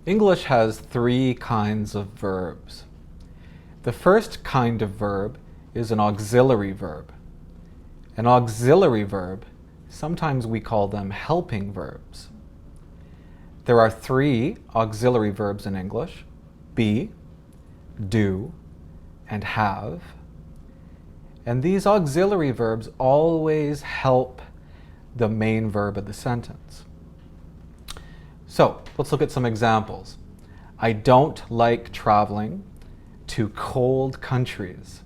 English has three kinds of verbs. The first kind of verb is an auxiliary verb. An auxiliary verb, sometimes we call them helping verbs. There are three auxiliary verbs in English: be, do, and have. And these auxiliary verbs always help the main verb of the sentence. So let's look at some examples. I don't like traveling to cold countries.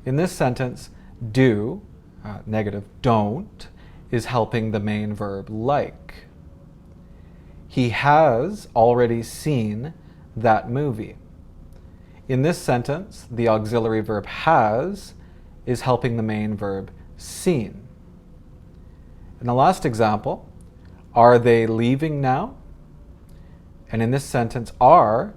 In this sentence, do, negative, don't, is helping the main verb like. He has already seen that movie. In this sentence, the auxiliary verb has is helping the main verb seen. In the last example, are they leaving now? And in this sentence, are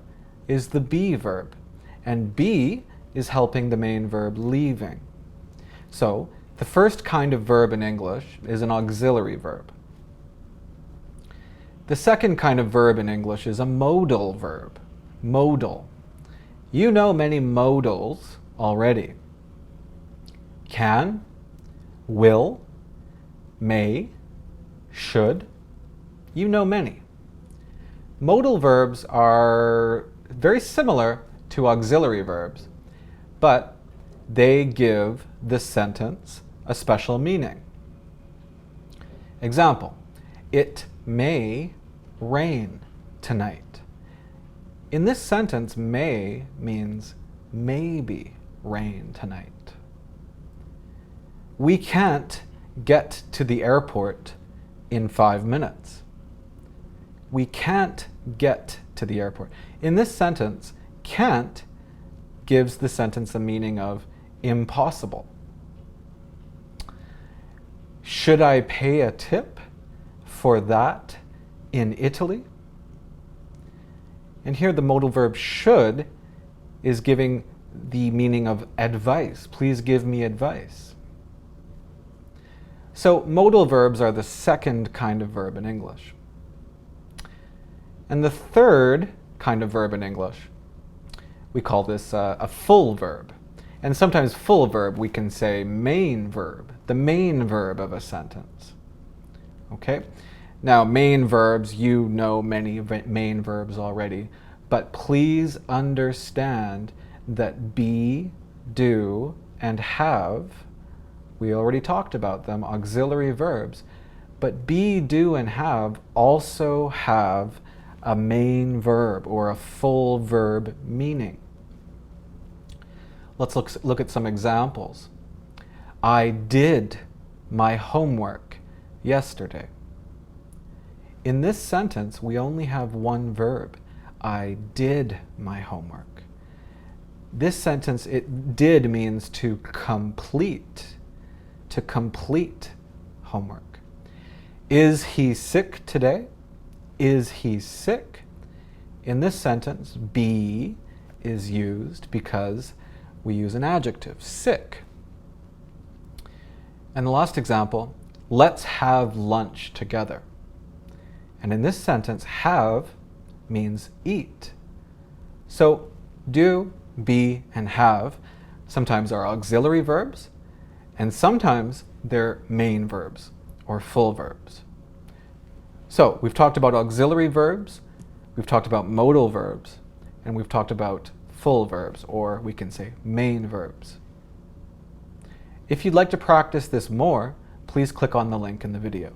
is the be verb, and be is helping the main verb leaving. So the first kind of verb in English is an auxiliary verb. The second kind of verb in English is a modal verb. Modal. You know many modals already. Can, will, may, should. You know many. Modal verbs are very similar to auxiliary verbs, but they give the sentence a special meaning. Example, it may rain tonight. In this sentence, may means maybe rain tonight. We can't get to the airport in 5 minutes. We can't get to the airport. In this sentence, can't gives the sentence a meaning of impossible. Should I pay a tip for that in Italy? And here the modal verb should is giving the meaning of advice. Please give me advice. So modal verbs are the second kind of verb in English. And the third kind of verb in English, we call this a full verb. And sometimes full verb, we can say main verb, the main verb of a sentence. Okay? Now, main verbs, you know many main verbs already, but please understand that be, do, and have, we already talked about them, auxiliary verbs, but be, do, and have also have a main verb or a full verb meaning. Let's look at some examples. I did my homework yesterday. In this sentence, we only have one verb. I did my homework. This sentence, it did means to complete homework. Is he sick today? Is he sick? In this sentence, be is used because we use an adjective, sick. And the last example, let's have lunch together. And in this sentence, have means eat. So do, be, and have sometimes are auxiliary verbs, and sometimes they're main verbs or full verbs. So we've talked about auxiliary verbs, we've talked about modal verbs, and we've talked about full verbs, or we can say main verbs. If you'd like to practice this more, please click on the link in the video.